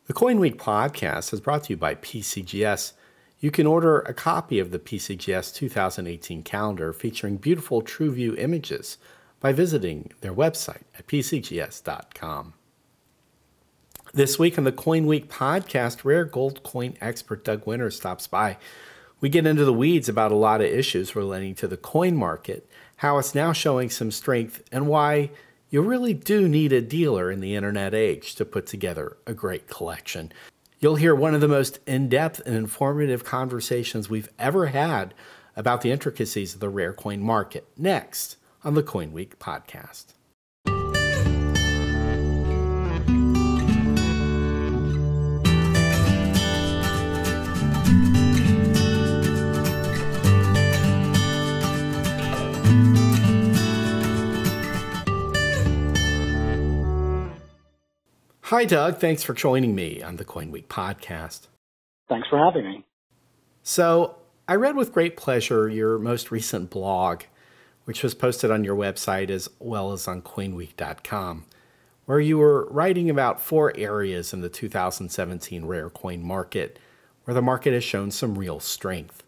The CoinWeek podcast is brought to you by PCGS. You can order a copy of the PCGS 2018 calendar featuring beautiful TrueView images by visiting their website at pcgs.com. This week on the CoinWeek podcast, rare gold coin expert Doug Winter stops by. We get into the weeds about a lot of issues relating to the coin market, how it's now showing some strength, and why you really do need a dealer in the internet age to put together a great collection. You'll hear one of the most in-depth and informative conversations we've ever had about the intricacies of the rare coin market next on the CoinWeek podcast. Hi, Doug. Thanks for joining me on the CoinWeek podcast. Thanks for having me. So, I read with great pleasure your most recent blog, which was posted on your website as well as on coinweek.com, where you were writing about 4 areas in the 2017 rare coin market where the market has shown some real strength.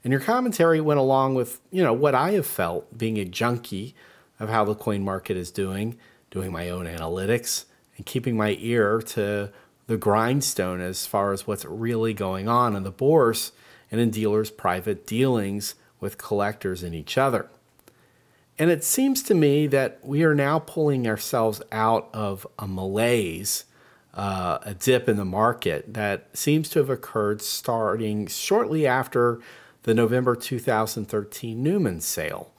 And your commentary went along with, what I have felt being a junkie of how the coin market is doing my own analytics, and keeping my ear to the grindstone as far as what's really going on in the bourse and in dealers' private dealings with collectors and each other. And it seems to me that we are now pulling ourselves out of a malaise, a dip in the market that seems to have occurred starting shortly after the November 2013 Newman sale.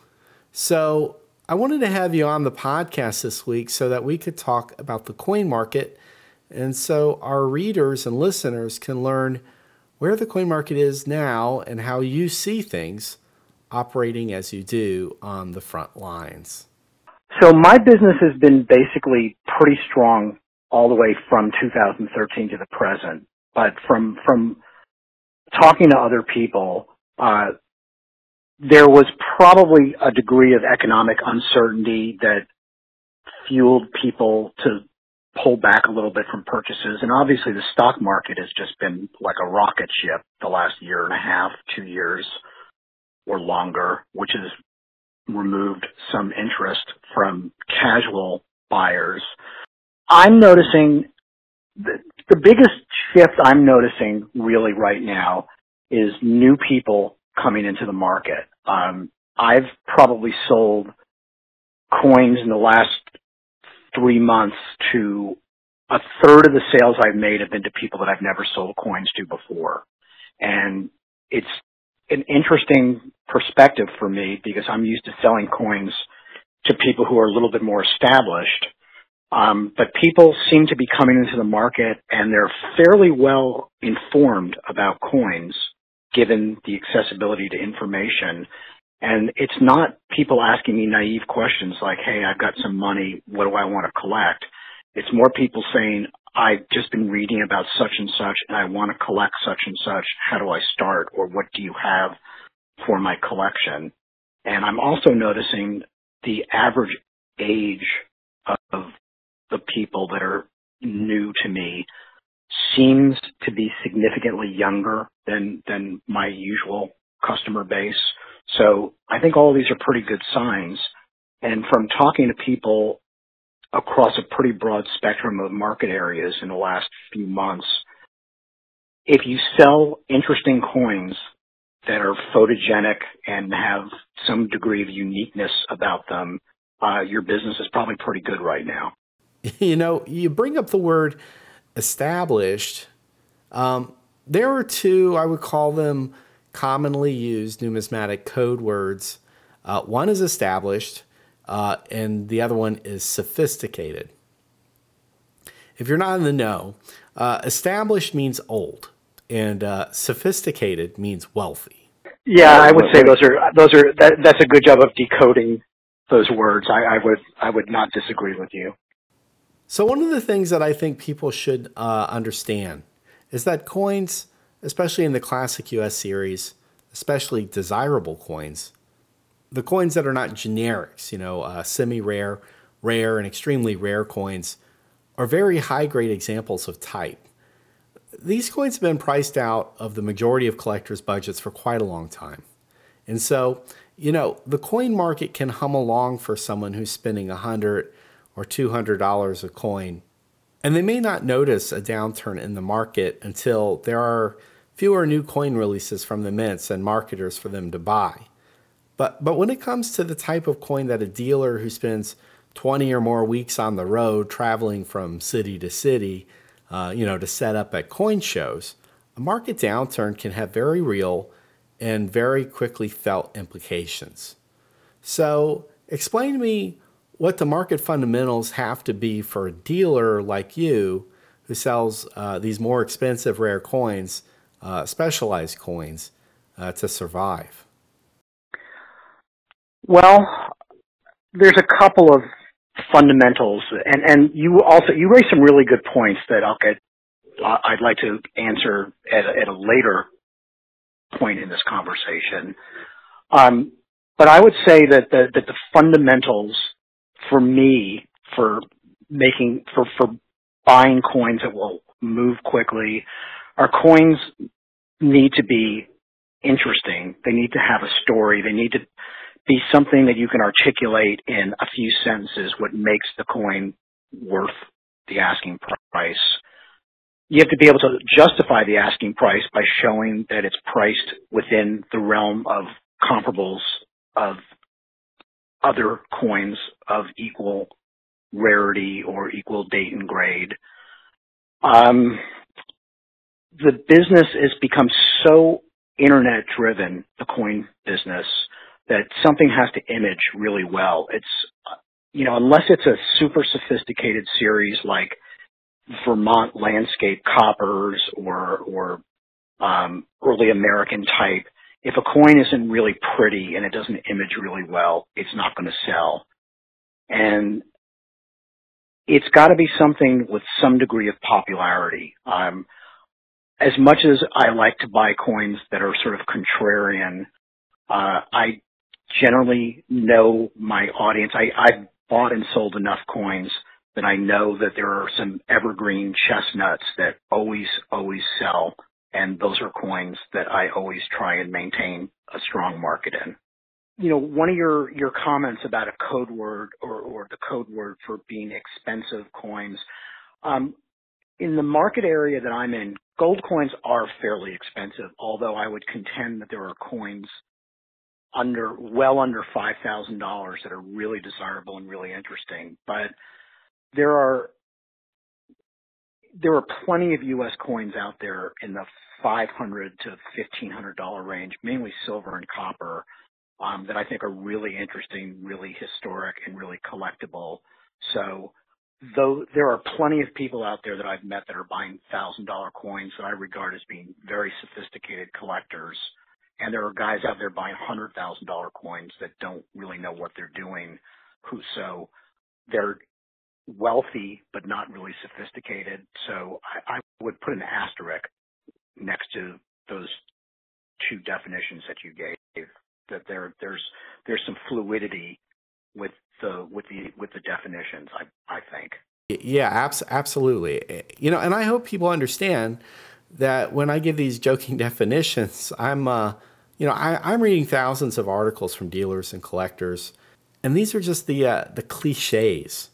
So I wanted to have you on the podcast this week so that we could talk about the coin market, and so our readers and listeners can learn where the coin market is now and how you see things operating as you do on the front lines. So my business has been basically pretty strong all the way from 2013 to the present, but from talking to other people, there was probably a degree of economic uncertainty that fueled people to pull back a little bit from purchases. And obviously the stock market has just been like a rocket ship the last year and a half, 2 years or longer, which has removed some interest from casual buyers. I'm noticing the biggest shift I'm noticing really right now is new people coming into the market. I've probably sold coins in the last 3 months to a third of the sales I've made have been to people that I've never sold coins to before. And it's an interesting perspective for me because I'm used to selling coins to people who are a little bit more established. But people seem to be coming into the market and they're fairly well informed about coins, given the accessibility to information. And it's not people asking me naive questions like, hey, I've got some money, what do I want to collect? It's more people saying, I've just been reading about such and such and I want to collect such and such. How do I start? Or what do you have for my collection? And I'm also noticing the average age of the people that are new to me seems to be significantly younger than my usual customer base. So I think all of these are pretty good signs. And from talking to people across a pretty broad spectrum of market areas in the last few months, if you sell interesting coins that are photogenic and have some degree of uniqueness about them, your business is probably pretty good right now. You bring up the word established. There are 2, I would call them commonly used numismatic code words. One is established, and the other one is sophisticated. If you're not in the know, established means old, and sophisticated means wealthy. Yeah, I would say that's a good job of decoding those words. I would not disagree with you. So one of the things that I think people should understand is that coins, especially in the classic US series, especially desirable coins, the coins that are not generics, semi-rare, rare, and extremely rare coins are very high-grade examples of type. These coins have been priced out of the majority of collectors' budgets for quite a long time. And so, the coin market can hum along for someone who's spending $100 or $200 a coin. And they may not notice a downturn in the market until there are fewer new coin releases from the mints and marketers for them to buy. But when it comes to the type of coin that a dealer who spends 20 or more weeks on the road traveling from city to city, to set up at coin shows, a market downturn can have very real and very quickly felt implications. So explain to me what the market fundamentals have to be for a dealer like you who sells these more expensive rare coins, specialized coins, to survive. Well, there's a couple of fundamentals, and you raised some really good points that I'd like to answer at a later point in this conversation. But I would say that the fundamentals for me for buying coins that will move quickly, our coins need to be interesting. They need to have a story. They need to be something that you can articulate in a few sentences what makes the coin worth the asking price. You have to be able to justify the asking price by showing that it's priced within the realm of comparables of other coins of equal rarity or equal date and grade. The business has become so internet driven, the coin business, that something has to image really well. It's, unless it's a super sophisticated series like Vermont landscape coppers or early American type, if a coin isn't really pretty and it doesn't image really well, it's not going to sell. And it's got to be something with some degree of popularity. As much as I like to buy coins that are sort of contrarian, I generally know my audience. I've bought and sold enough coins that I know that there are some evergreen chestnuts that always sell, and those are coins that I always try and maintain a strong market in. One of your comments about a code word or the code word for being expensive coins, in the market area that I'm in, gold coins are fairly expensive, although I would contend that there are coins well under $5,000 that are really desirable and really interesting. But there are plenty of U.S. coins out there in the $500 to $1,500 range, mainly silver and copper, that I think are really interesting, really historic, and really collectible. So though there are plenty of people out there that I've met that are buying $1,000 coins that I regard as being very sophisticated collectors, and there are guys out there buying $100,000 coins that don't really know what they're doing, so they're wealthy but not really sophisticated. So I would put an asterisk next to those two definitions that you gave. That there's some fluidity with the definitions. I think. Yeah, absolutely. And I hope people understand that when I give these joking definitions, I'm reading thousands of articles from dealers and collectors, and these are just the cliches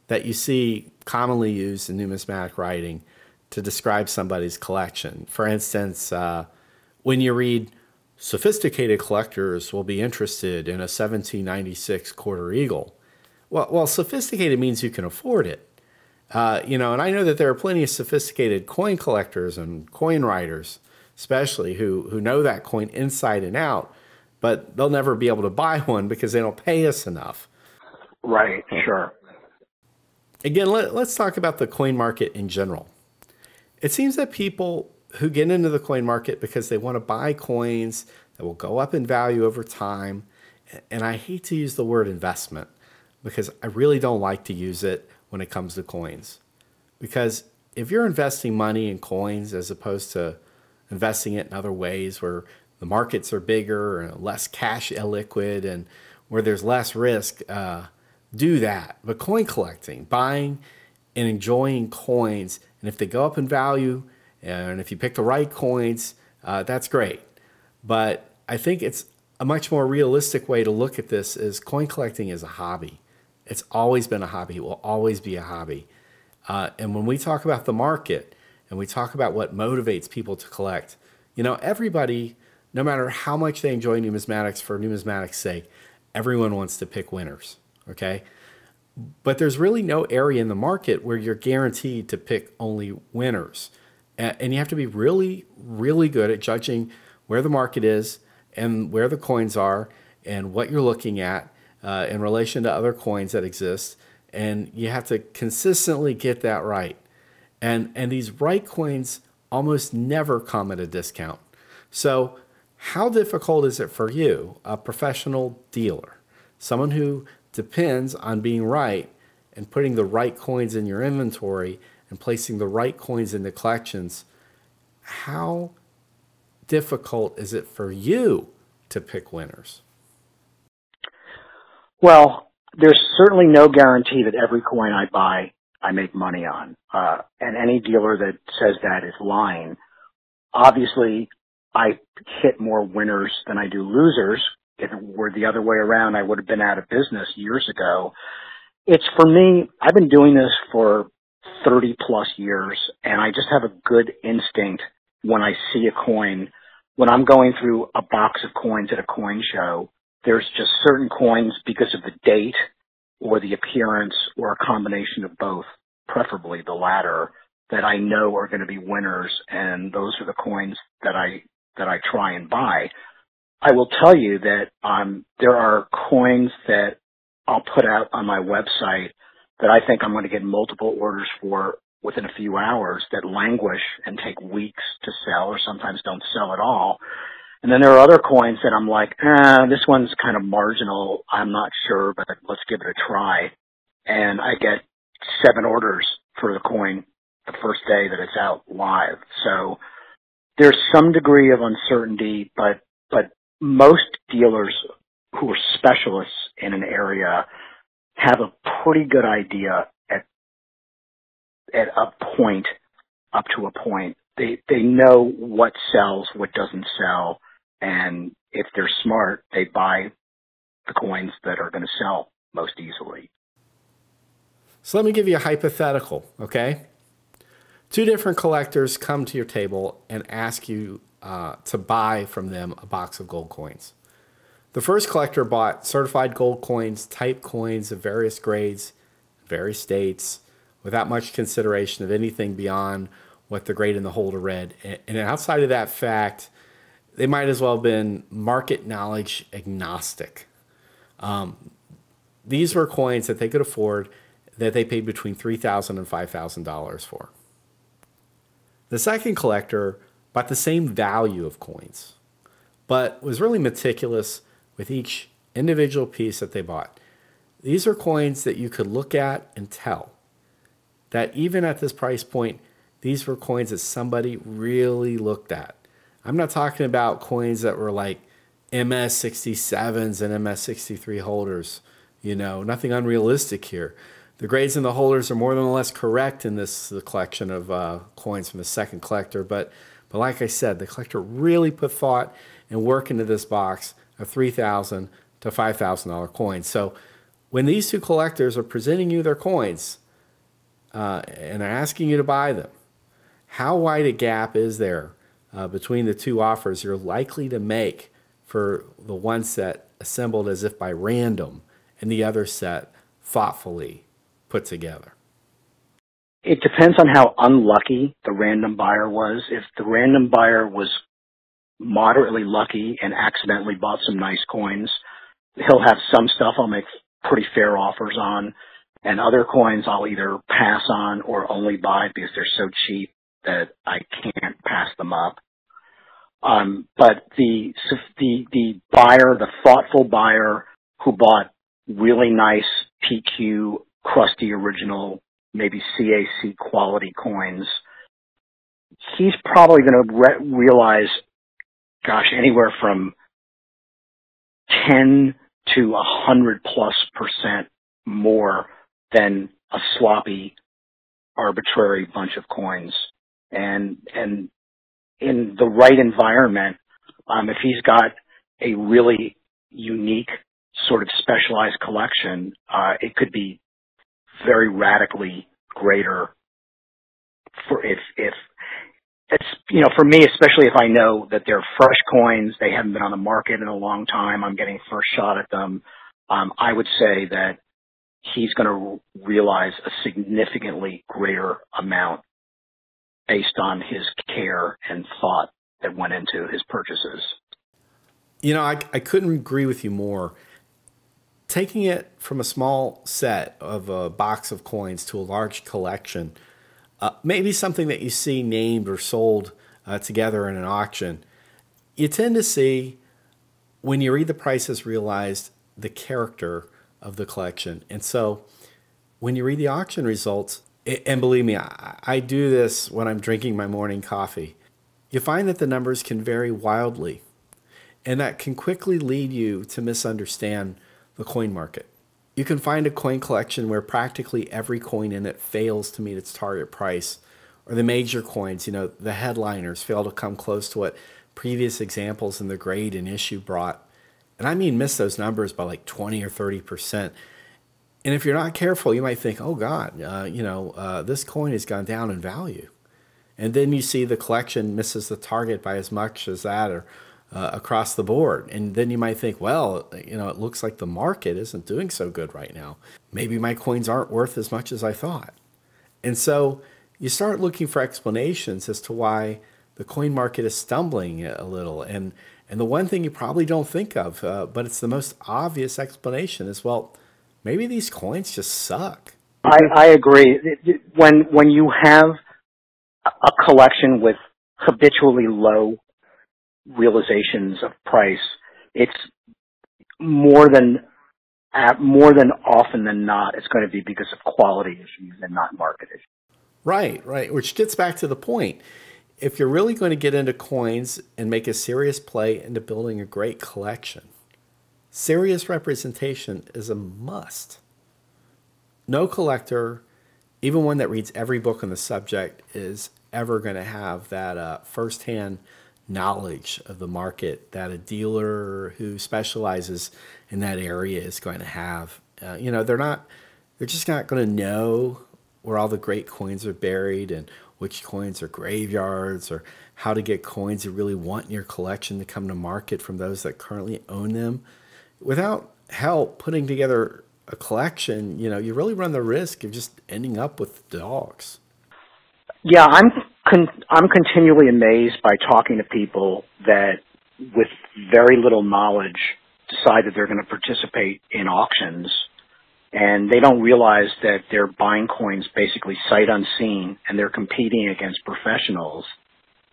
that you see commonly used in numismatic writing to describe somebody's collection. For instance, when you read, sophisticated collectors will be interested in a 1796 quarter eagle. Well, sophisticated means you can afford it. And I know that there are plenty of sophisticated coin collectors and coin writers, especially who know that coin inside and out, but they'll never be able to buy one because they don't pay us enough. Right, sure. Again, let's talk about the coin market in general. It seems that people who get into the coin market because they want to buy coins that will go up in value over time, and I hate to use the word investment because I really don't like to use it when it comes to coins. Because if you're investing money in coins as opposed to investing it in other ways where the markets are bigger and less cash illiquid and where there's less risk, do that. But coin collecting, buying and enjoying coins, and if they go up in value And if you pick the right coins, that's great. But I think it's a much more realistic way to look at this is coin collecting is a hobby. It's always been a hobby. It will always be a hobby. And when we talk about the market and we talk about what motivates people to collect, everybody, no matter how much they enjoy numismatics for numismatics' sake, everyone wants to pick winners, okay? But there's really no area in the market where you're guaranteed to pick only winners. And you have to be really, really good at judging where the market is and where the coins are and what you're looking at in relation to other coins that exist. And you have to consistently get that right. And these right coins almost never come at a discount. So how difficult is it for you, a professional dealer, someone who depends on being right and putting the right coins in your inventory and placing the right coins in the collections? How difficult is it for you to pick winners? Well, there's certainly no guarantee that every coin I buy, I make money on. And any dealer that says that is lying. Obviously, I hit more winners than I do losers. If it were the other way around, I would have been out of business years ago. It's for me, I've been doing this for 30 plus years, and I just have a good instinct when I see a coin. When I'm going through a box of coins at a coin show, there's just certain coins because of the date or the appearance or a combination of both, preferably the latter, that I know are going to be winners, and those are the coins that I try and buy. I will tell you that there are coins that I'll put out on my website that I think I'm going to get multiple orders for within a few hours that languish and take weeks to sell or sometimes don't sell at all. And then there are other coins that I'm like, this one's kind of marginal. I'm not sure, but let's give it a try. And I get 7 orders for the coin the first day that it's out live. So there's some degree of uncertainty, but most dealers who are specialists in an area have a pretty good idea at a point, up to a point. They know what sells, what doesn't sell, and if they're smart, they buy the coins that are going to sell most easily. So let me give you a hypothetical, okay? 2 different collectors come to your table and ask you to buy from them a box of gold coins. The first collector bought certified gold coins, type coins of various grades, various states, without much consideration of anything beyond what the grade in the holder read. And outside of that fact, they might as well have been market knowledge agnostic. These were coins that they could afford that they paid between $3,000 and $5,000 for. The second collector bought the same value of coins, but was really meticulous with each individual piece that they bought. These are coins that you could look at and tell that even at this price point, these were coins that somebody really looked at. I'm not talking about coins that were like MS67s and MS63 holders, nothing unrealistic here. The grades in the holders are more than less correct in this collection of coins from the second collector, but like I said, the collector really put thought and work into this box of $3,000 to $5,000 coins. So when these 2 collectors are presenting you their coins and are asking you to buy them, how wide a gap is there between the 2 offers you're likely to make for the one set assembled as if by random and the other set thoughtfully put together? It depends on how unlucky the random buyer was. If the random buyer was moderately lucky and accidentally bought some nice coins, he'll have some stuff I'll make pretty fair offers on, and other coins I'll either pass on or only buy because they're so cheap that I can't pass them up. But the buyer, the thoughtful buyer who bought really nice PQ, crusty original, maybe CAC quality coins, he's probably going to realize, anywhere from 10 to 100+% more than a sloppy, arbitrary bunch of coins and in the right environment, if he's got a really unique sort of specialized collection, it could be very radically greater for if it's, for me, especially if I know that they're fresh coins, they haven't been on the market in a long time, I'm getting first shot at them. I would say that he's going to realize a significantly greater amount based on his care and thought that went into his purchases. I couldn't agree with you more. Taking it from a small set of a box of coins to a large collection, maybe something that you see named or sold together in an auction, you tend to see, when you read the prices, realize the character of the collection. And so when you read the auction results, and believe me, I do this when I'm drinking my morning coffee, you find that the numbers can vary wildly. And that can quickly lead you to misunderstand the coin market. You can find a coin collection where practically every coin in it fails to meet its target price, or the major coins, the headliners, fail to come close to what previous examples in the grade and issue brought. And I mean miss those numbers by like 20 or 30%. And if you're not careful, you might think, oh God, this coin has gone down in value. And then you see the collection misses the target by as much as that, or across the board. And then you might think, well, it looks like the market isn't doing so good right now. Maybe my coins aren't worth as much as I thought. And so you start looking for explanations as to why the coin market is stumbling a little. And the one thing you probably don't think of, but it's the most obvious explanation, is, well, maybe these coins just suck. I agree. When you have a collection with habitually low realizations of price, it's more than often than not, it's going to be because of quality issues and not market issues. Right. Which gets back to the point. If you're really going to get into coins and make a serious play into building a great collection, serious representation is a must. No collector, even one that reads every book on the subject, is ever going to have that firsthand knowledge of the market that a dealer who specializes in that area is going to have. They're just not going to know where all the great coins are buried and which coins are graveyards, or how to get coins you really want in your collection to come to market from those that currently own them. Without help putting together a collection, you really run the risk of just ending up with dogs. Yeah, I'm continually amazed by talking to people that, with very little knowledge, decide that they're going to participate in auctions, and they don't realize that they're buying coins basically sight unseen, and they're competing against professionals.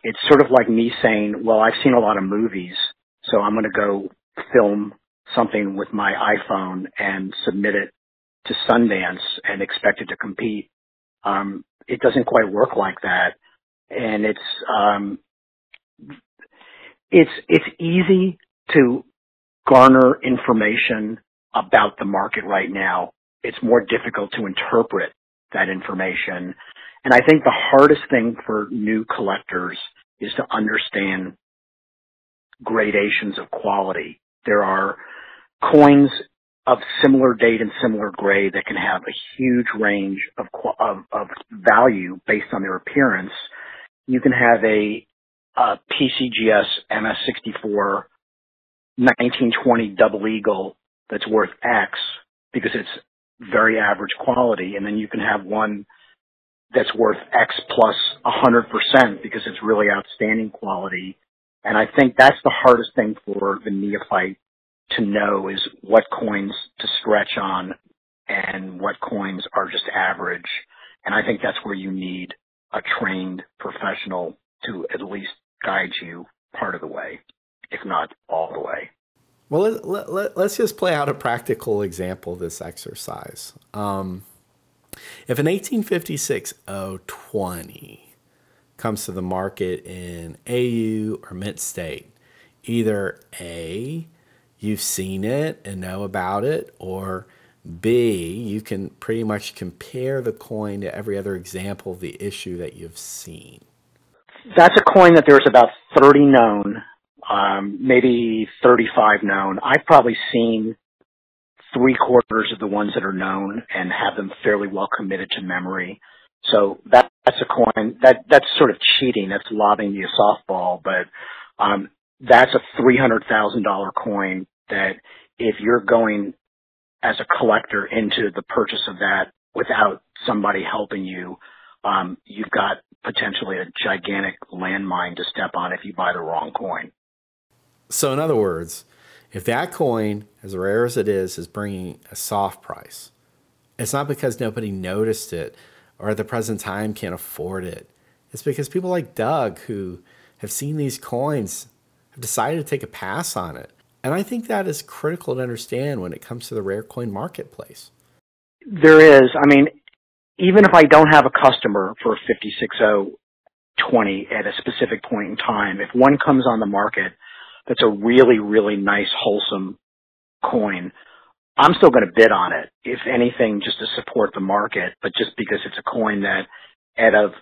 It's sort of like me saying, well, I've seen a lot of movies, so I'm going to go film something with my iPhone and submit it to Sundance and expect it to compete. It doesn't quite work like that. And it's easy to garner information about the market right now. It's more difficult to interpret that information. And I think the hardest thing for new collectors is to understand gradations of quality. There are coins of similar date and similar grade that can have a huge range of value based on their appearance. You can have a PCGS MS64 1920 double eagle that's worth X because it's very average quality, and then you can have one that's worth X plus 100% because it's really outstanding quality. And I think that's the hardest thing for the neophyte to know, is what coins to stretch on and what coins are just average. And I think that's where you need a trained professional to at least guide you part of the way, if not all the way. Well, let's just play out a practical example of this exercise. If an 1856 020 comes to the market in AU or mint state, either A, you've seen it and know about it, or B, you can pretty much compare the coin to every other example of the issue that you've seen. That's a coin that there's about 30 known, maybe 35 known. I've probably seen three-quarters of the ones that are known and have them fairly well committed to memory. So that's a coin that's sort of cheating. That's lobbing you a softball, but that's a $300,000 coin that if you're going as a collector into the purchase of that without somebody helping you, you've got potentially a gigantic landmine to step on if you buy the wrong coin. So in other words, if that coin, as rare as it is bringing a soft price, it's not because nobody noticed it or at the present time can't afford it. It's because people like Doug, who have seen these coins, have decided to take a pass on it. And I think that is critical to understand when it comes to the rare coin marketplace. There is. I mean, even if I don't have a customer for a 56020 at a specific point in time, if one comes on the market that's a really, really nice, wholesome coin, I'm still going to bid on it, if anything, just to support the market. But just because it's a coin that at a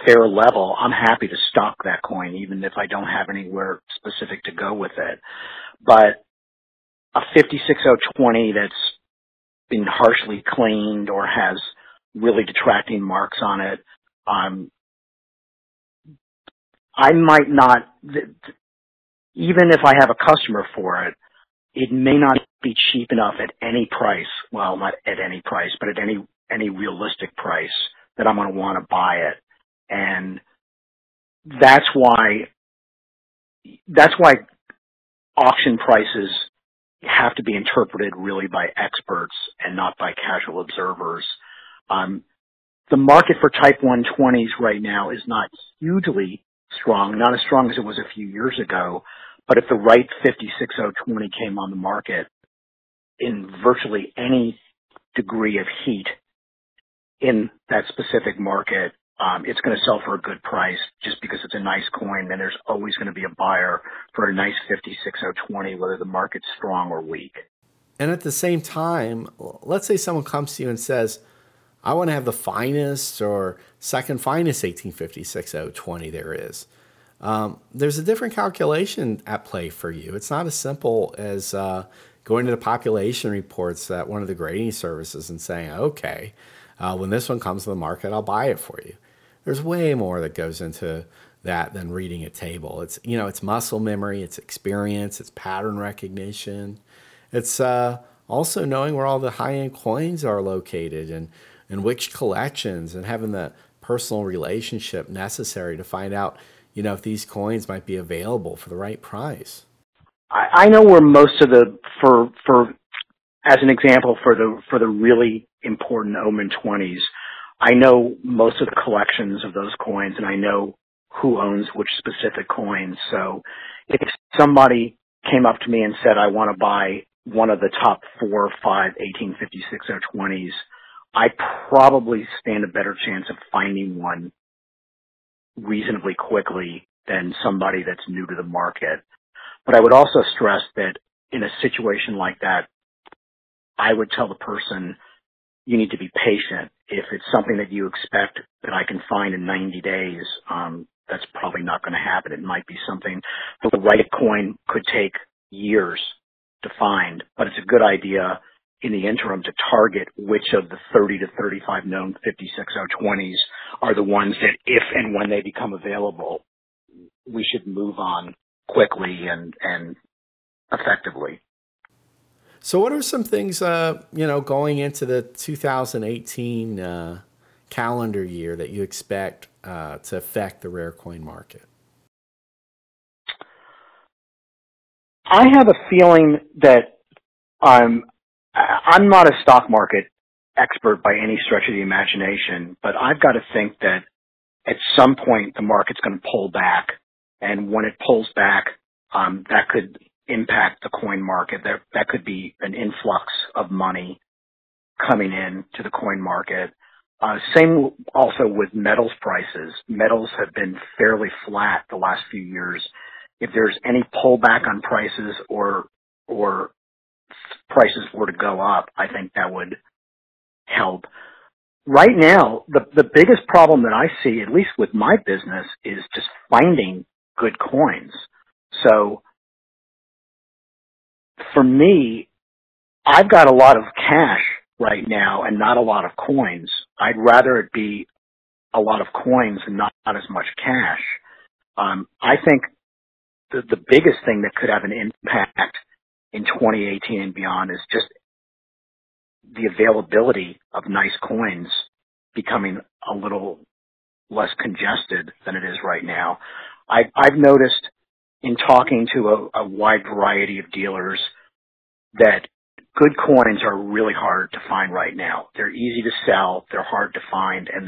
fair level, I'm happy to stock that coin, even if I don't have anywhere specific to go with it. But a 56020 that's been harshly cleaned or has really detracting marks on it, I might not, even if I have a customer for it, it may not be cheap enough at any price. Well, not at any price, but at any realistic price that I'm going to want to buy it. And that's why auction prices have to be interpreted really by experts and not by casual observers. The market for Type 120s right now is not hugely strong, not as strong as it was a few years ago, but if the right 56020 came on the market in virtually any degree of heat in that specific market, it's going to sell for a good price just because it's a nice coin, and there's always going to be a buyer for a nice 56020, whether the market's strong or weak. And at the same time, let's say someone comes to you and says, I want to have the finest or second finest 1850-6020 there is. There's a different calculation at play for you. It's not as simple as going to the population reports at one of the grading services and saying, okay, when this one comes to the market, I'll buy it for you. There's way more that goes into that than reading a table. It's, you know, it's muscle memory, it's experience, it's pattern recognition. It's also knowing where all the high-end coins are located and which collections, and having the personal relationship necessary to find out, you know, if these coins might be available for the right price. I know where most of the, for as an example, for the really important Omen 20s, I know most of the collections of those coins, and I know who owns which specific coins. So if somebody came up to me and said, I want to buy one of the top 4 or 5 1850-6020s, I probably stand a better chance of finding one reasonably quickly than somebody that's new to the market. But I would also stress that in a situation like that, I would tell the person, you need to be patient. If it's something that you expect that I can find in 90 days, that's probably not going to happen. It might be something that the right coin could take years to find, but it's a good idea in the interim to target which of the 30 to 35 known 56020s are the ones that, if and when they become available, we should move on quickly and effectively. So what are some things, you know, going into the 2018 calendar year that you expect to affect the rare coin market? I have a feeling that I'm not a stock market expert by any stretch of the imagination, but I've got to think that at some point the market's going to pull back, and when it pulls back, that could impact the coin market. That could be an influx of money coming in to the coin market. Same also with metals prices. Metals have been fairly flat the last few years. If there's any pullback on prices or prices were to go up, I think that would help. right now, the biggest problem that I see, at least with my business, is just finding good coins. So for me, I've got a lot of cash right now and not a lot of coins. I'd rather it be a lot of coins and not as much cash. I think the biggest thing that could have an impact in 2018 and beyond is just the availability of nice coins becoming a little less congested than it is right now. I've noticed in talking to a wide variety of dealers that good coins are really hard to find right now. They're easy to sell, they're hard to find, and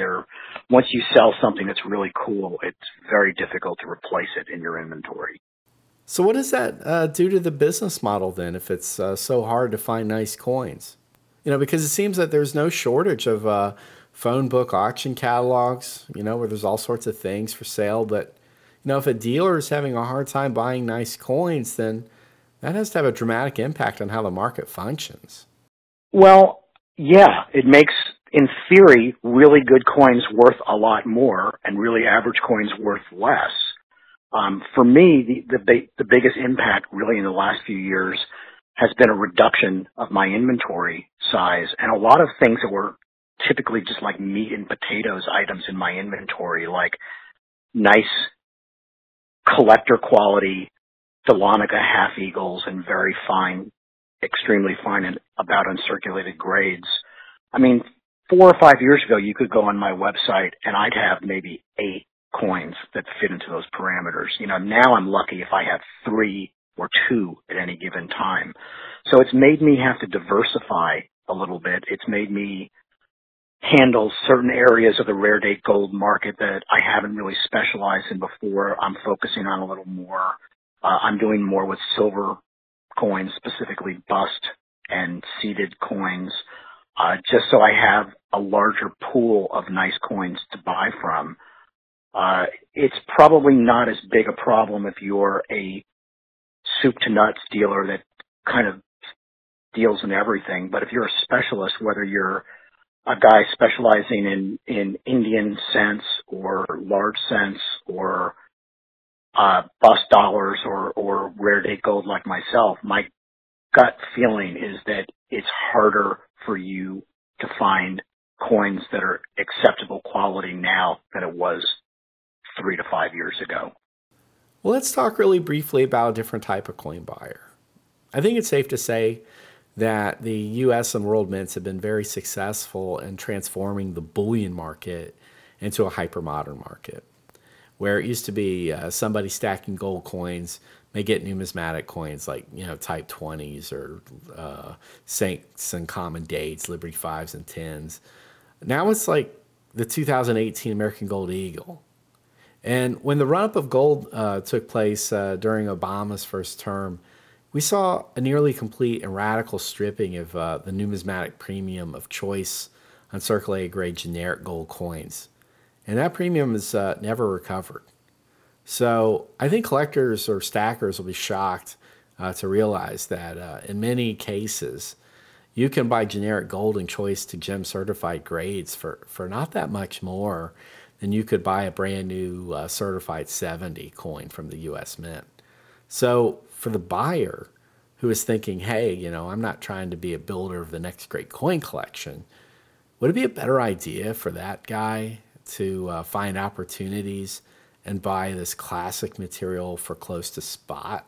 once you sell something that's really cool, it's very difficult to replace it in your inventory. So what does that do to the business model then if it's so hard to find nice coins? Because it seems that there's no shortage of phone book auction catalogs, where there's all sorts of things for sale. But, if a dealer is having a hard time buying nice coins, then that has to have a dramatic impact on how the market functions. Well, yeah, it makes, in theory, really good coins worth a lot more and really average coins worth less. For me, the biggest impact really in the last few years has been a reduction of my inventory size, and a lot of things that were typically just like meat and potatoes items in my inventory, like nice collector quality Dahlonega half eagles and very fine, extremely fine and about uncirculated grades. I mean, 4 or 5 years ago, you could go on my website and I'd have maybe 8 coins that fit into those parameters. Now I'm lucky if I have 3 or 2 at any given time. So it's made me have to diversify a little bit. It's made me handle certain areas of the rare date gold market that I haven't really specialized in before. I'm focusing on a little more. I'm doing more with silver coins, specifically bust and seeded coins, just so I have a larger pool of nice coins to buy from. It's probably not as big a problem if you're a soup to nuts dealer that kind of deals in everything. But if you're a specialist, whether you're a guy specializing in Indian cents or large cents or bust dollars or rare date gold like myself, my gut feeling is that it's harder for you to find coins that are acceptable quality now than it was 3 to 5 years ago. Well, let's talk really briefly about a different type of coin buyer. I think it's safe to say that the U.S. and world mints have been very successful in transforming the bullion market into a hypermodern market, where it used to be somebody stacking gold coins may get numismatic coins like, type 20s or saints and common dates, Liberty 5s and 10s. Now it's like the 2018 American Gold Eagle. And when the run-up of gold took place during Obama's first term, we saw a nearly complete and radical stripping of the numismatic premium of choice uncirculated grade generic gold coins. And that premium has never recovered. So I think collectors or stackers will be shocked to realize that in many cases, you can buy generic gold and choice to gem certified grades for not that much more than you could buy a brand new certified 70 coin from the US Mint. So for the buyer who is thinking, hey, I'm not trying to be a builder of the next great coin collection, would it be a better idea for that guy to find opportunities and buy this classic material for close to spot?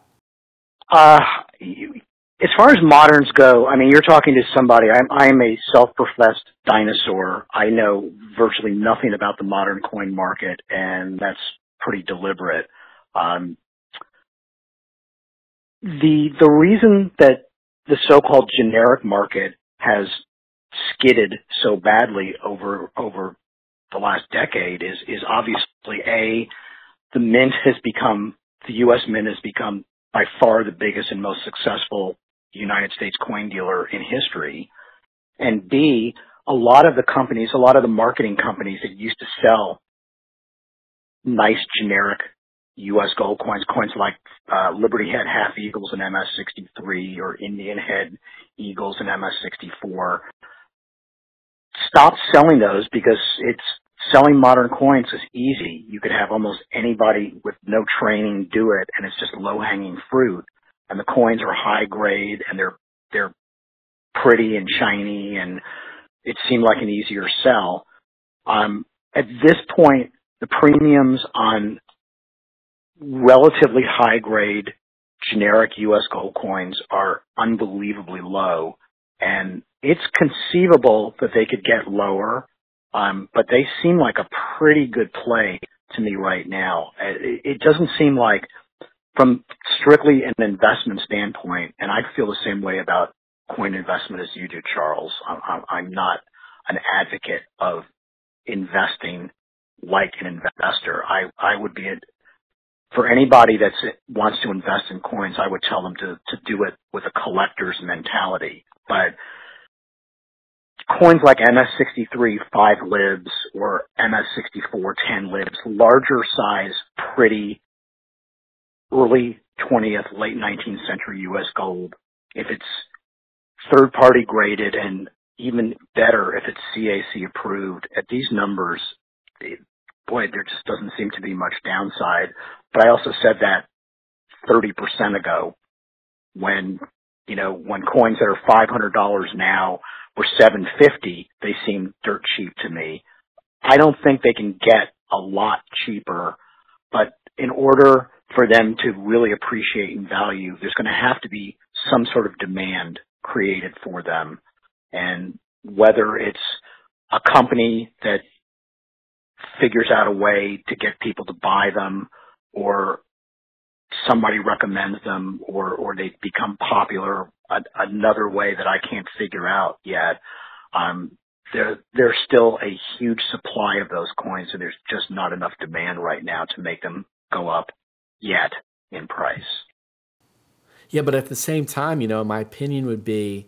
As far as moderns go, I mean, you're talking to somebody. I'm a self-professed dinosaur. I know virtually nothing about the modern coin market, and that's pretty deliberate. The reason that the so-called generic market has skidded so badly over the last decade is obviously the U.S. Mint has become by far the biggest and most successful United States coin dealer in history. And B, a lot of the marketing companies that used to sell nice generic U.S. gold coins like Liberty Head Half Eagles and MS-63 or Indian Head Eagles and MS-64, stopped selling those because selling modern coins is easy. You could have almost anybody with no training do it, and it's just low-hanging fruit. And the coins are high grade, and they're pretty and shiny, and it seemed like an easier sell. At this point, the premiums on relatively high grade generic U.S. gold coins are unbelievably low, and it's conceivable that they could get lower, but they seem like a pretty good play to me right now. It doesn't seem like, from strictly an investment standpoint, and I feel the same way about coin investment as you do, Charles. I'm not an advocate of investing like an investor. I would be for anybody that wants to invest in coins, I would tell them to do it with a collector's mentality. But coins like MS63 5 libs or MS64 10 libs, larger size, pretty early 20th, late 19th century U.S. gold, if it's third-party graded, and even better if it's CAC approved, at these numbers, boy, there just doesn't seem to be much downside. But I also said that 30% ago when coins that are $500 now were $750, they seem dirt cheap to me. I don't think they can get a lot cheaper, but in order for them to really appreciate in value, there's going to have to be some sort of demand created for them. And whether it's a company that figures out a way to get people to buy them, or somebody recommends them, or they become popular another way that I can't figure out yet, there's still a huge supply of those coins, and there's just not enough demand right now to make them go up yet in price. Yeah, but at the same time, my opinion would be,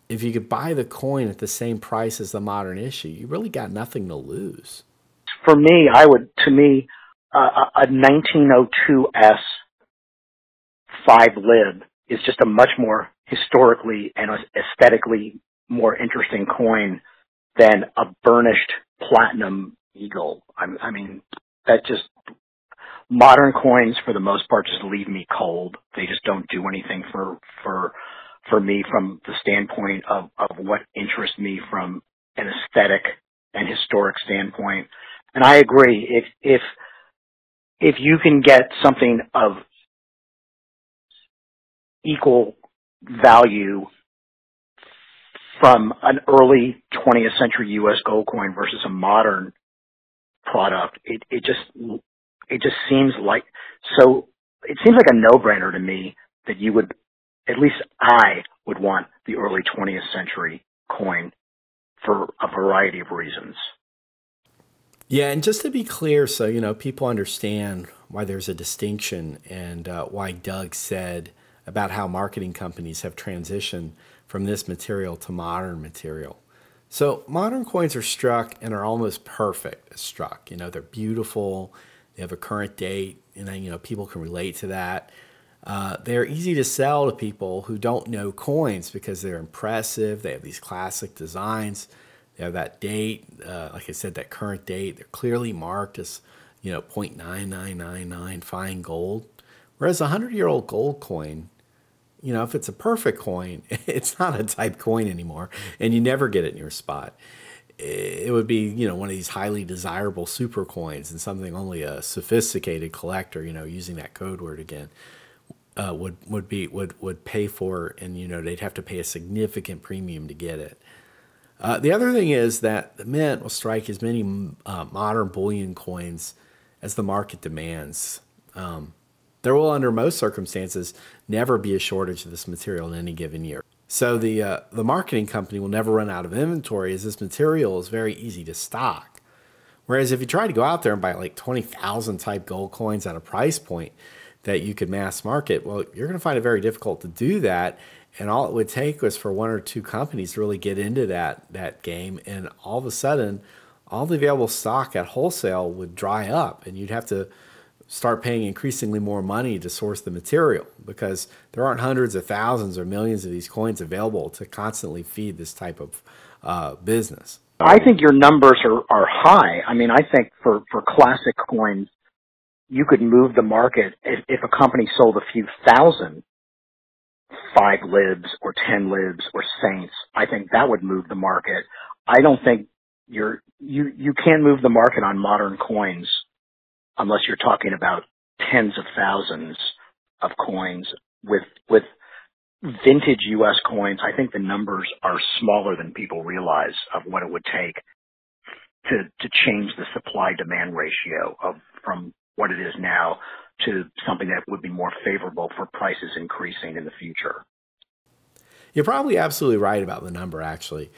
if you could buy the coin at the same price as the modern issue, you really got nothing to lose. For me, a 1902S 5 lib is just a much more historically and aesthetically more interesting coin than a burnished platinum eagle. I mean, that just, modern coins for the most part just leave me cold. They just don't do anything for me from the standpoint of what interests me from an aesthetic and historic standpoint. And I agree, if you can get something of equal value from an early 20th century U.S. gold coin versus a modern product, it just seems like, it seems like a no-brainer to me that you would, at least I would want the early 20th century coin for a variety of reasons. Yeah, and just to be clear, so people understand why there's a distinction, and why Doug said about how marketing companies have transitioned from this material to modern material. So modern coins are struck and are almost perfect as struck. They're beautiful. They have a current date, and people can relate to that. They're easy to sell to people who don't know coins because they're impressive. They have these classic designs. They have that date, like I said, that current date. They're clearly marked as, 0.9999 fine gold. Whereas a 100-year-old gold coin, if it's a perfect coin, it's not a type coin anymore, and you never get it in your spot. It would be, one of these highly desirable super coins, and something only a sophisticated collector, using that code word again, would pay for, and they'd have to pay a significant premium to get it. The other thing is that the mint will strike as many modern bullion coins as the market demands. There will, under most circumstances, never be a shortage of this material in any given year. So the marketing company will never run out of inventory, as this material is very easy to stock. Whereas if you try to go out there and buy like 20,000 type gold coins at a price point that you could mass market, well, you're going to find it very difficult to do that. And all it would take was for one or two companies to really get into that game, and all of a sudden, all the available stock at wholesale would dry up, and you'd have to start paying increasingly more money to source the material, because there aren't hundreds of thousands or millions of these coins available to constantly feed this type of business. I think your numbers are high. I mean, I think for classic coins, you could move the market if a company sold a few thousand 5 libs or 10 libs or saints. I think that would move the market. I don't think you can't move the market on modern coins unless you're talking about tens of thousands of coins. With vintage U.S. coins, I think the numbers are smaller than people realize of what it would take to change the supply-demand ratio from what it is now to something that would be more favorable for prices increasing in the future. You're probably absolutely right about the number, actually.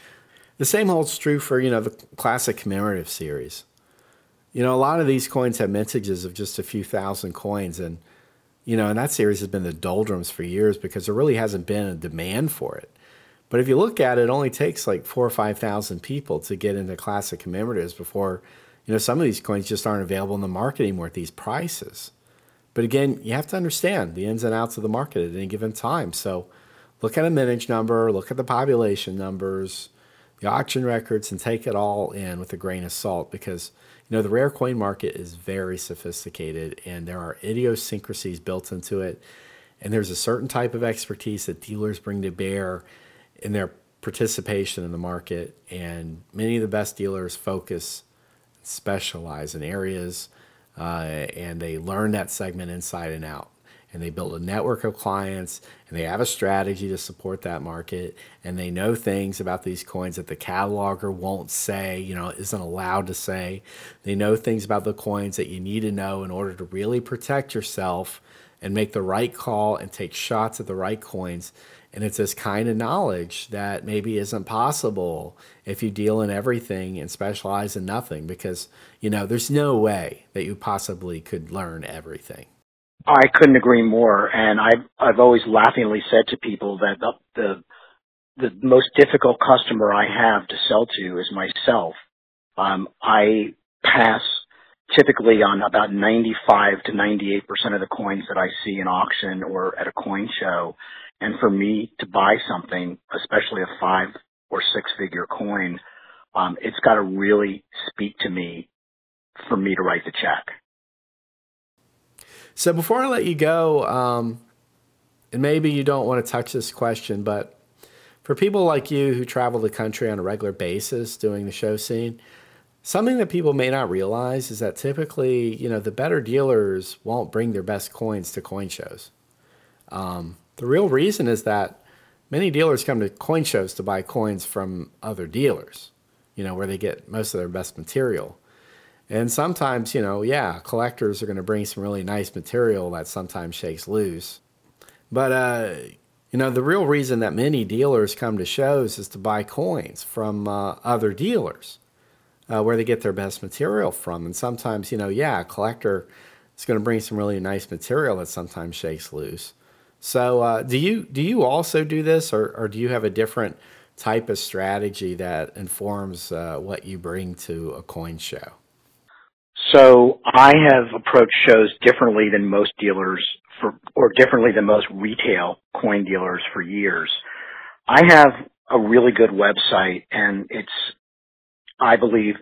The same holds true for, the classic commemorative series. A lot of these coins have mintages of just a few thousand coins, and that series has been the doldrums for years because there really hasn't been a demand for it. But if you look at it, it only takes like 4,000 or 5,000 people to get into classic commemoratives before, some of these coins just aren't available in the market anymore at these prices. But again, you have to understand the ins and outs of the market at any given time. So look at a mintage number, look at the population numbers, the auction records, and take it all in with a grain of salt because, the rare coin market is very sophisticated and there are idiosyncrasies built into it. And there's a certain type of expertise that dealers bring to bear in their participation in the market. And many of the best dealers focus, specialize in areas, and they learn that segment inside and out. And they build a network of clients, and they have a strategy to support that market, and they know things about these coins that the cataloger won't say, isn't allowed to say. They know things about the coins that you need to know in order to really protect yourself and make the right call and take shots at the right coins. And it's this kind of knowledge that maybe isn't possible if you deal in everything and specialize in nothing because, there's no way that you possibly could learn everything. I couldn't agree more, and I've always laughingly said to people that the most difficult customer I have to sell to is myself. I pass typically on about 95 to 98% of the coins that I see in auction or at a coin show, and for me to buy something, especially a 5 or 6 figure coin, it's got to really speak to me for me to write the check. So before I let you go, and maybe you don't want to touch this question, but for people like you who travel the country on a regular basis doing the show scene, something that people may not realize is that typically, the better dealers won't bring their best coins to coin shows. The real reason is that many dealers come to coin shows to buy coins from other dealers, where they get most of their best material. And sometimes, collectors are going to bring some really nice material that sometimes shakes loose. But, the real reason that many dealers come to shows is to buy coins from other dealers where they get their best material from. And sometimes, a collector is going to bring some really nice material that sometimes shakes loose. So do you also do this, or do you have a different type of strategy that informs what you bring to a coin show? So I have approached shows differently than most dealers or differently than most retail coin dealers for years. I have a really good website, and it's, I believe,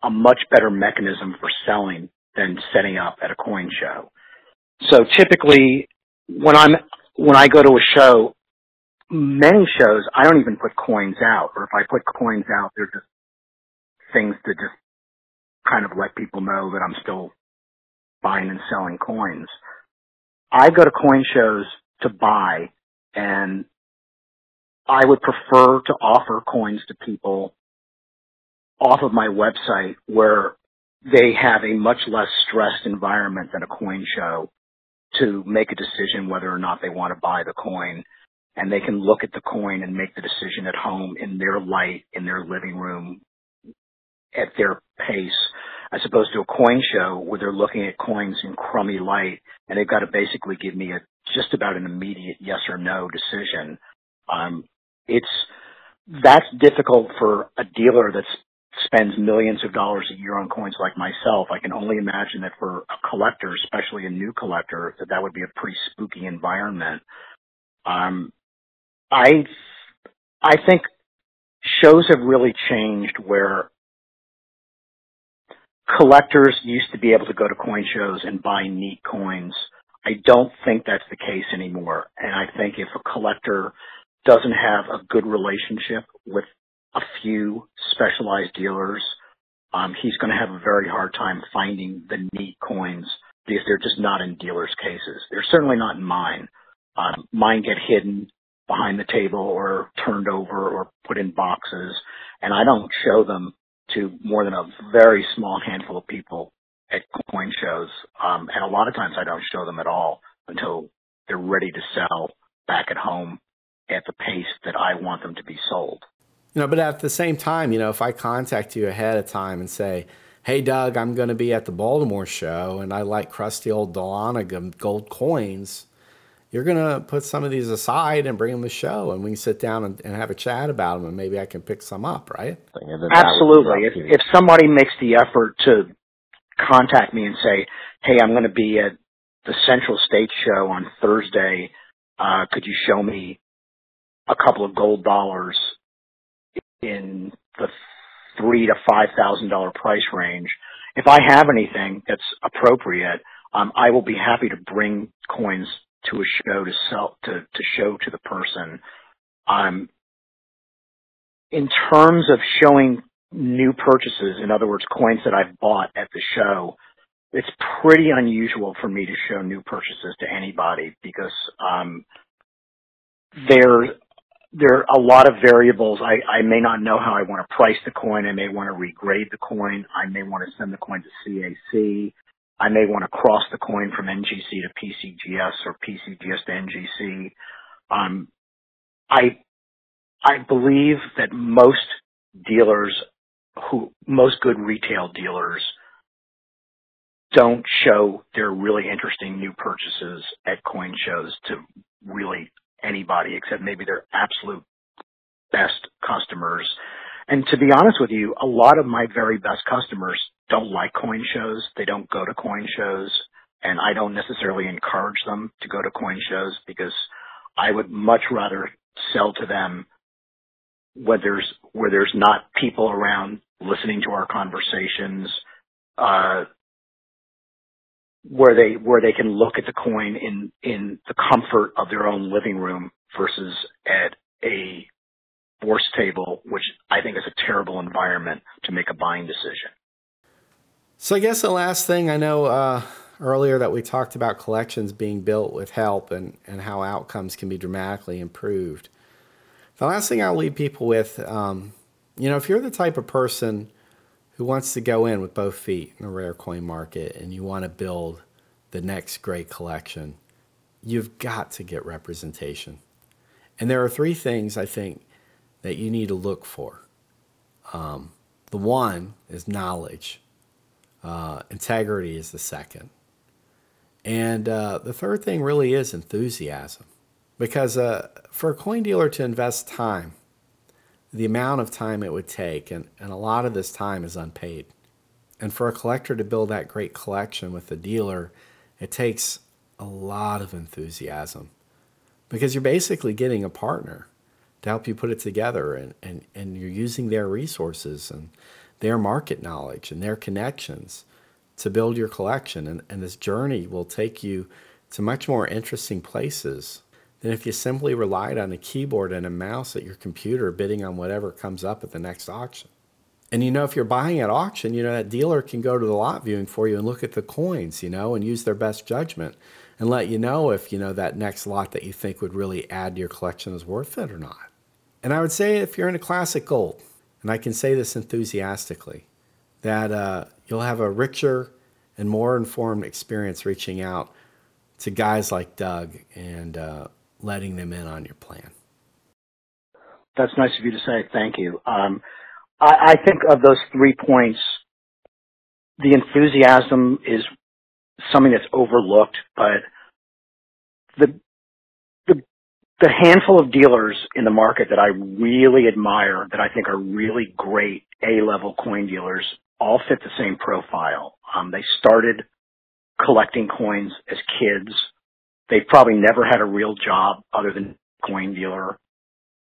a much better mechanism for selling than setting up at a coin show. So typically when I go to a show, many shows, I don't even put coins out, or if I put coins out, they're just things to just kind of let people know that I'm still buying and selling coins. I go to coin shows to buy, and I would prefer to offer coins to people off of my website where they have a much less stressed environment than a coin show to make a decision whether or not they want to buy the coin. And they can look at the coin and make the decision at home in their light, in their living room, at their pace, as opposed to a coin show where they're looking at coins in crummy light and they've got to basically give me just about an immediate yes or no decision. That's difficult for a dealer that spends millions of dollars a year on coins like myself. I can only imagine that for a collector, especially a new collector, that would be a pretty spooky environment. I think shows have really changed where collectors used to be able to go to coin shows and buy neat coins. I don't think that's the case anymore. And I think if a collector doesn't have a good relationship with a few specialized dealers, he's going to have a very hard time finding the neat coins because they're just not in dealers' cases. They're certainly not in mine. Mine get hidden behind the table or turned over or put in boxes, and I don't show them to more than a very small handful of people at coin shows. And a lot of times I don't show them at all until they're ready to sell back at home at the pace that I want them to be sold. But at the same time, if I contact you ahead of time and say, hey, Doug, I'm going to be at the Baltimore show and I like crusty old Dahlonega gold coins, you're going to put some of these aside and bring them to the show, and we can sit down and have a chat about them, and maybe I can pick some up, right? Absolutely. If somebody makes the effort to contact me and say, hey, I'm going to be at the Central States show on Thursday, could you show me a couple of gold dollars in the $3,000 to $5,000 price range? If I have anything that's appropriate, I will be happy to bring coins to a show to sell, to show to the person. In terms of showing new purchases, in other words, coins that I've bought at the show, it's pretty unusual for me to show new purchases to anybody because there are a lot of variables. I may not know how I want to price the coin. I may want to regrade the coin. I may want to send the coin to CAC. I may want to cross the coin from NGC to PCGS or PCGS to NGC. I believe that most good retail dealers don't show their really interesting new purchases at coin shows to really anybody except maybe their absolute best customers. And to be honest with you, a lot of my very best customers don't like coin shows. They don't go to coin shows, and I don't necessarily encourage them to go to coin shows because I would much rather sell to them where there's not people around listening to our conversations, where they can look at the coin in the comfort of their own living room versus at a bourse table, which I think is a terrible environment to make a buying decision. So I guess the last thing, I know earlier that we talked about collections being built with help and how outcomes can be dramatically improved. The last thing I'll leave people with, if you're the type of person who wants to go in with both feet in the rare coin market and you want to build the next great collection, you've got to get representation. And there are three things I think that you need to look for. The one is knowledge. Integrity is the second. And the third thing really is enthusiasm. Because for a coin dealer to invest time, the amount of time it would take, and a lot of this time is unpaid. And for a collector to build that great collection with a dealer, it takes a lot of enthusiasm. Because you're basically getting a partner to help you put it together, and you're using their resources and their market knowledge and their connections to build your collection. And this journey will take you to much more interesting places than if you simply relied on a keyboard and a mouse at your computer bidding on whatever comes up at the next auction. And if you're buying at auction, that dealer can go to the lot viewing for you and look at the coins, and use their best judgment and let you know if, that next lot that you think would really add to your collection is worth it or not. And I would say if you're into classic gold, and I can say this enthusiastically, that you'll have a richer and more informed experience reaching out to guys like Doug and letting them in on your plan. That's nice of you to say. Thank you. I think of those 3 points, the enthusiasm is something that's overlooked, but the handful of dealers in the market that I really admire, that I think are really great A-level coin dealers, all fit the same profile. They started collecting coins as kids. They probably never had a real job other than coin dealer.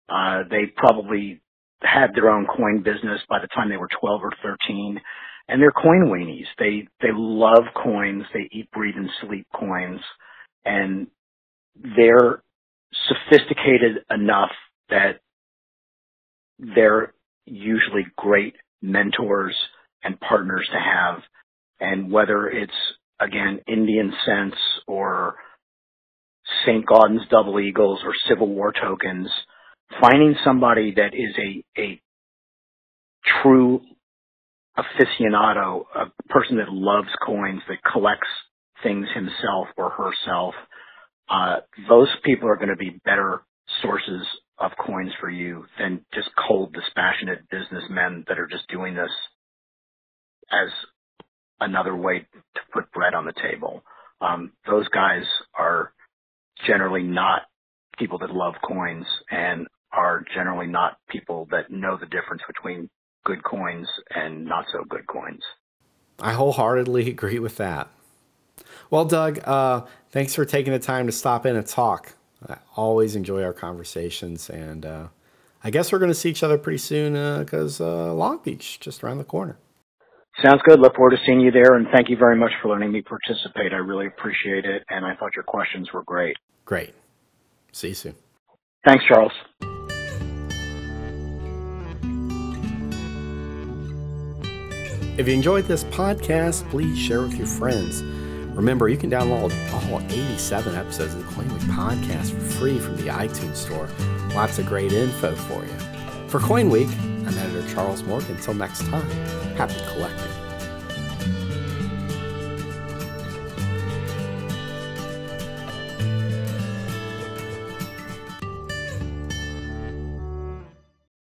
They probably had their own coin business by the time they were 12 or 13. And they're coin weenies. They love coins. They eat, breathe, and sleep coins. And they're sophisticated enough that they're usually great mentors and partners to have. And whether it's, again, Indian cents or St. Gaudens double eagles or Civil War tokens, finding somebody that is a true aficionado, a person that loves coins, that collects things himself or herself, those people are going to be better sources of coins for you than just cold, dispassionate businessmen that are just doing this as another way to put bread on the table. Those guys are generally not people that love coins and are generally not people that know the difference between good coins and not so good coins. I wholeheartedly agree with that. Well, Doug, thanks for taking the time to stop in and talk. I always enjoy our conversations, and I guess we're going to see each other pretty soon because Long Beach just around the corner. Sounds good. Look forward to seeing you there, and thank you very much for letting me participate. I really appreciate it, and I thought your questions were great. Great. See you soon. Thanks, Charles. If you enjoyed this podcast, please share with your friends. Remember, you can download all 87 episodes of the CoinWeek podcast for free from the iTunes store. Lots of great info for you. For CoinWeek, I'm editor Charles Morgan. Until next time, happy collecting.